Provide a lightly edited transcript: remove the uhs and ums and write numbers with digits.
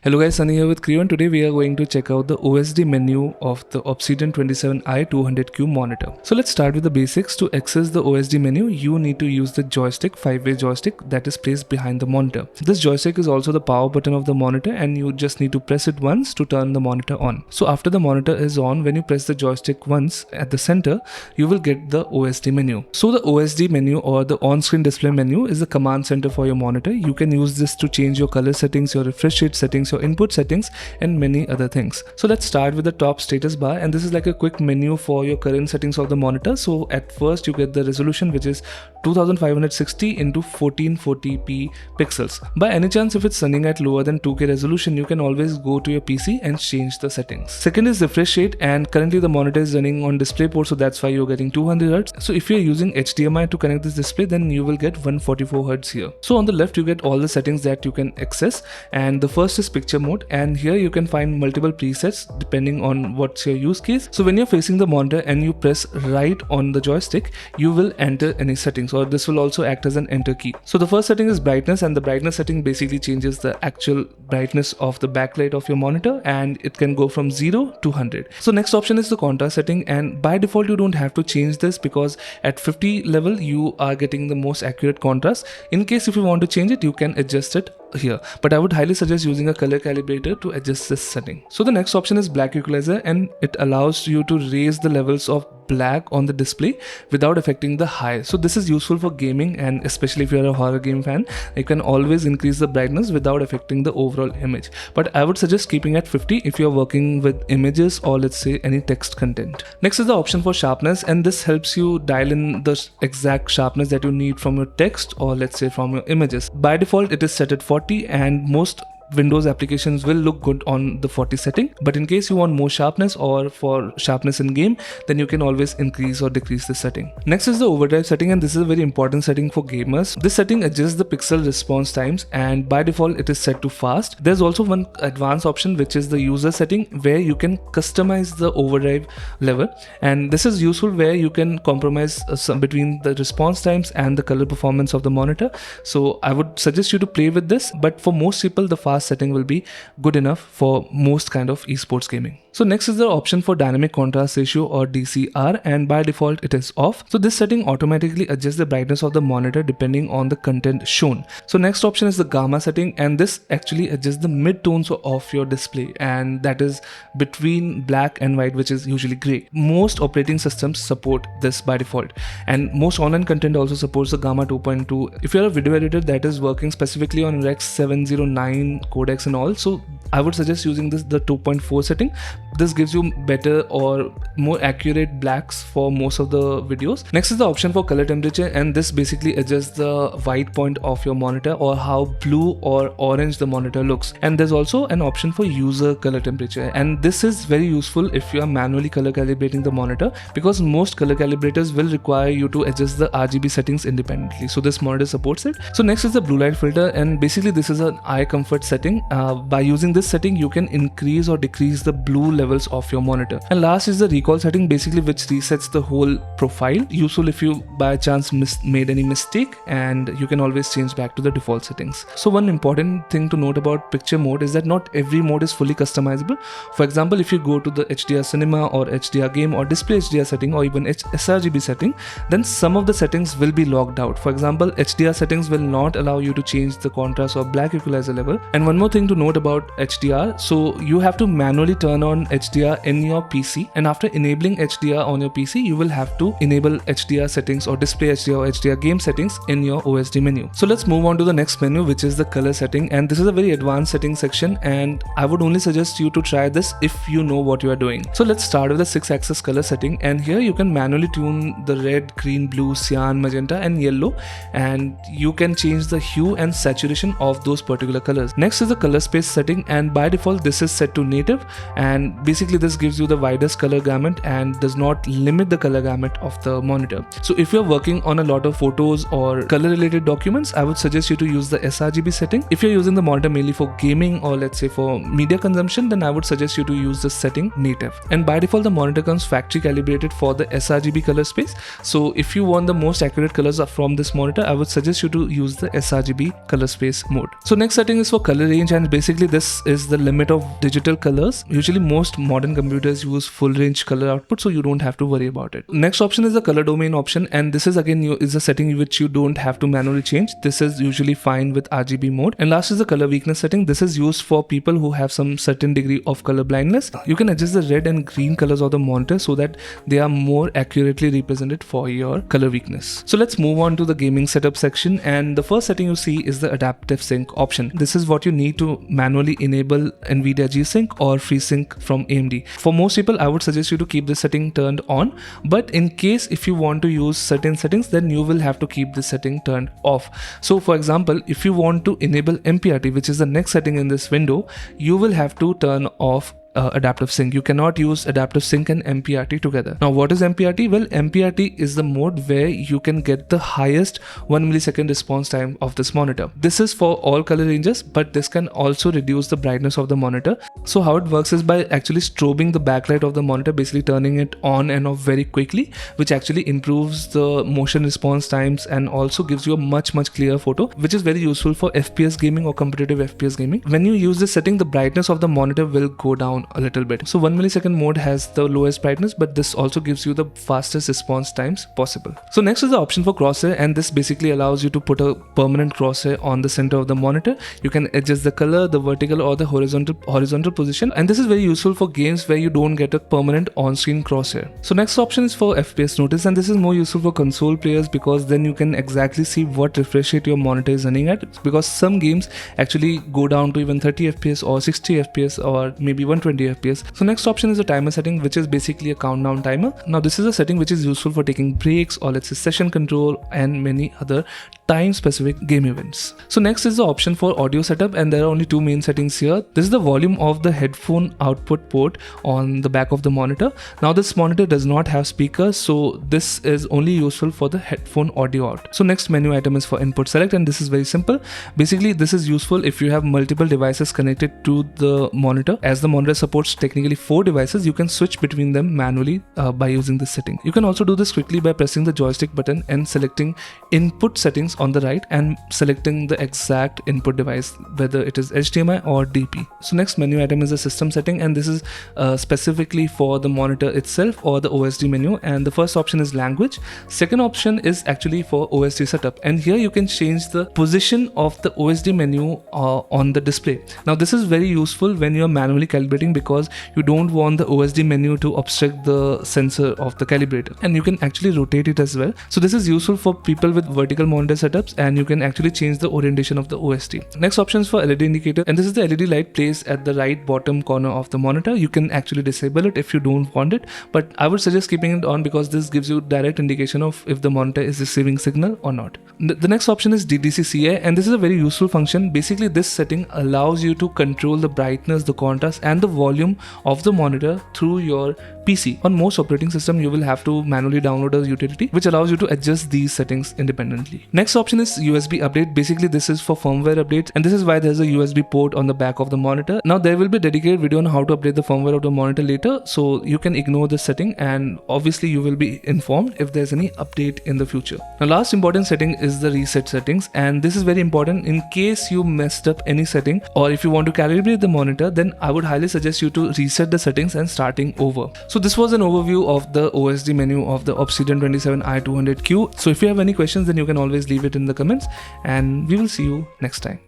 Hello guys, Sunny here with Kreo, and today we are going to check out the OSD menu of the Obsidian 27I200Q monitor. So let's start with the basics. To access the OSD menu, you need to use the joystick, 5-way joystick that is placed behind the monitor. This joystick is also the power button of the monitor, and you just need to press it once to turn the monitor on. So after the monitor is on, when you press the joystick once at the center, you will get the OSD menu. So the OSD menu or the on-screen display menu is the command center for your monitor. You can use this to change your color settings, your refresh rate settings, your input settings, and many other things. So let's start with the top status bar, and this is like a quick menu for your current settings of the monitor. So at first you get the resolution, which is 2560 into 1440p pixels. By any chance, if it's running at lower than 2K resolution, you can always go to your PC and change the settings. Second is refresh rate, and currently the monitor is running on DisplayPort, so that's why you're getting 200Hz. So if you're using HDMI to connect this display, then you will get 144Hz here. So on the left you get all the settings that you can access, and the first is picture mode, and here you can find multiple presets depending on what's your use case. So when you're facing the monitor and you press right on the joystick, you will enter any settings, or this will also act as an enter key. So the first setting is brightness, and the brightness setting basically changes the actual brightness of the backlight of your monitor, and it can go from 0 to 100. So next option is the contrast setting, and by default you don't have to change this because at 50 level you are getting the most accurate contrast. In case if you want to change it, you can adjust it here, but I would highly suggest using a color calibrator to adjust this setting. So the next option is black equalizer, and it allows you to raise the levels of black on the display without affecting the high. So this is useful for gaming, and especially if you're a horror game fan, you can always increase the brightness without affecting the overall image. But I would suggest keeping at 50 if you're working with images or let's say any text content. Next is the option for sharpness, and this helps you dial in the exact sharpness that you need from your text or let's say from your images. By default it is set at 40, and most Windows applications will look good on the 40 setting, but in case you want more sharpness or for sharpness in game, then you can always increase or decrease this setting. Next is the overdrive setting, and this is a very important setting for gamers. This setting adjusts the pixel response times, and by default it is set to fast. There's also one advanced option, which is the user setting, where you can customize the overdrive level, and this is useful where you can compromise between the response times and the color performance of the monitor. So I would suggest you to play with this, but for most people the fast setting will be good enough for most kind of esports gaming. So next is the option for dynamic contrast ratio or DCR, and by default it is off. So this setting automatically adjusts the brightness of the monitor depending on the content shown. So next option is the gamma setting, and this actually adjusts the mid-tones of your display, and that is between black and white, which is usually gray. Most operating systems support this by default, and most online content also supports the gamma 2.2. If you're a video editor that is working specifically on Rex 709 codecs and all, so I would suggest using the 2.4 setting. This gives you better or more accurate blacks for most of the videos. Next is the option for color temperature, and this basically adjusts the white point of your monitor or how blue or orange the monitor looks. And there's also an option for user color temperature, and this is very useful if you are manually color calibrating the monitor, because most color calibrators will require you to adjust the RGB settings independently. So this monitor supports it. So next is the blue light filter, and basically this is an eye comfort setting. By using this setting you can increase or decrease the blue levels of your monitor. And last is the recall setting, basically which resets the whole profile, useful if you by chance made any mistake, and you can always change back to the default settings. So one important thing to note about picture mode is that not every mode is fully customizable. For example, if you go to the HDR cinema or HDR game or display HDR setting or even sRGB setting, then some of the settings will be logged out. For example, HDR settings will not allow you to change the contrast or black equalizer level. And one more thing to note about HDR, so you have to manually turn on HDR in your PC, and after enabling HDR on your PC, you will have to enable HDR settings or display HDR or HDR game settings in your OSD menu. So let's move on to the next menu, which is the color setting, and this is a very advanced setting section, and I would only suggest you to try this if you know what you are doing. So let's start with the 6-axis color setting, and here you can manually tune the red, green, blue, cyan, magenta and yellow, and you can change the hue and saturation of those particular colors. Next is the color space setting, and by default this is set to native, and basically this gives you the widest color gamut and does not limit the color gamut of the monitor. So if you're working on a lot of photos or color related documents, I would suggest you to use the sRGB setting. If you're using the monitor mainly for gaming or let's say for media consumption, then I would suggest you to use the setting native. And by default the monitor comes factory calibrated for the sRGB color space. So if you want the most accurate colors from this monitor, I would suggest you to use the sRGB color space mode. So next setting is for color range, and basically this is the limit of digital colors. Usually most modern computers use full range color output, so you don't have to worry about it. Next option is the color domain option, and this is again is a setting which you don't have to manually change. This is usually fine with RGB mode. And last is the color weakness setting. This is used for people who have some certain degree of color blindness. You can adjust the red and green colors of the monitor so that they are more accurately represented for your color weakness. So let's move on to the gaming setup section, and the first setting you see is the adaptive sync option. This is what you need to manually enable NVIDIA G-Sync or FreeSync from AMD. For most people, I would suggest you to keep this setting turned on, but in case if you want to use certain settings, then you will have to keep this setting turned off. So for example, if you want to enable MPRT, which is the next setting in this window, you will have to turn off adaptive sync. You cannot use adaptive sync and MPRT together. Now what is MPRT? Well, MPRT is the mode where you can get the highest 1 millisecond response time of this monitor. This is for all color ranges, but this can also reduce the brightness of the monitor. So how it works is by actually strobing the backlight of the monitor, basically turning it on and off very quickly, which actually improves the motion response times and also gives you a much clearer photo, which is very useful for FPS gaming or competitive FPS gaming. When you use this setting, the brightness of the monitor will go down a little bit. So 1 millisecond mode has the lowest brightness, but this also gives you the fastest response times possible. So next is the option for crosshair, and this basically allows you to put a permanent crosshair on the center of the monitor. You can adjust the color, the vertical or the horizontal position, and this is very useful for games where you don't get a permanent on-screen crosshair. So next option is for FPS notice, and this is more useful for console players because then you can exactly see what refresh rate your monitor is running at, because some games actually go down to even 30 FPS or 60 FPS or maybe 120 FPS. So next option is a timer setting, which is basically a countdown timer. Now this is a setting which is useful for taking breaks or let's say session control and many other time specific game events. So next is the option for audio setup, and there are only two main settings here. This is the volume of the headphone output port on the back of the monitor. Now this monitor does not have speakers, so this is only useful for the headphone audio out. So next menu item is for input select, and this is very simple. Basically this is useful if you have multiple devices connected to the monitor. As the monitor supports technically 4 devices, you can switch between them manually by using this setting. You can also do this quickly by pressing the joystick button and selecting input settings on the right and selecting the exact input device, whether it is HDMI or DP. So next menu item is a system setting, and this is specifically for the monitor itself or the OSD menu. And the first option is language. Second option is actually for OSD setup, and here you can change the position of the OSD menu on the display. Now this is very useful when you are manually calibrating, because you don't want the OSD menu to obstruct the sensor of the calibrator, and you can actually rotate it as well. So this is useful for people with vertical monitor setups, and you can actually change the orientation of the OSD. Next option is for LED indicator, and this is the LED light placed at the right bottom corner of the monitor. You can actually disable it if you don't want it, but I would suggest keeping it on because this gives you direct indication of if the monitor is receiving signal or not. The next option is DDCCA, and this is a very useful function. Basically this setting allows you to control the brightness, the contrast and the volume of the monitor through your PC. On most operating system you will have to manually download a utility which allows you to adjust these settings independently. Next option is USB update. Basically this is for firmware updates, and this is why there's a USB port on the back of the monitor. Now there will be a dedicated video on how to update the firmware of the monitor later, so you can ignore this setting and obviously you will be informed if there's any update in the future. Now last important setting is the reset settings, and this is very important in case you messed up any setting or if you want to calibrate the monitor, then I would highly suggest you to reset the settings and starting over. So this was an overview of the OSD menu of the Obsidian 27i200Q. So if you have any questions, then you can always leave it in the comments, and we will see you next time.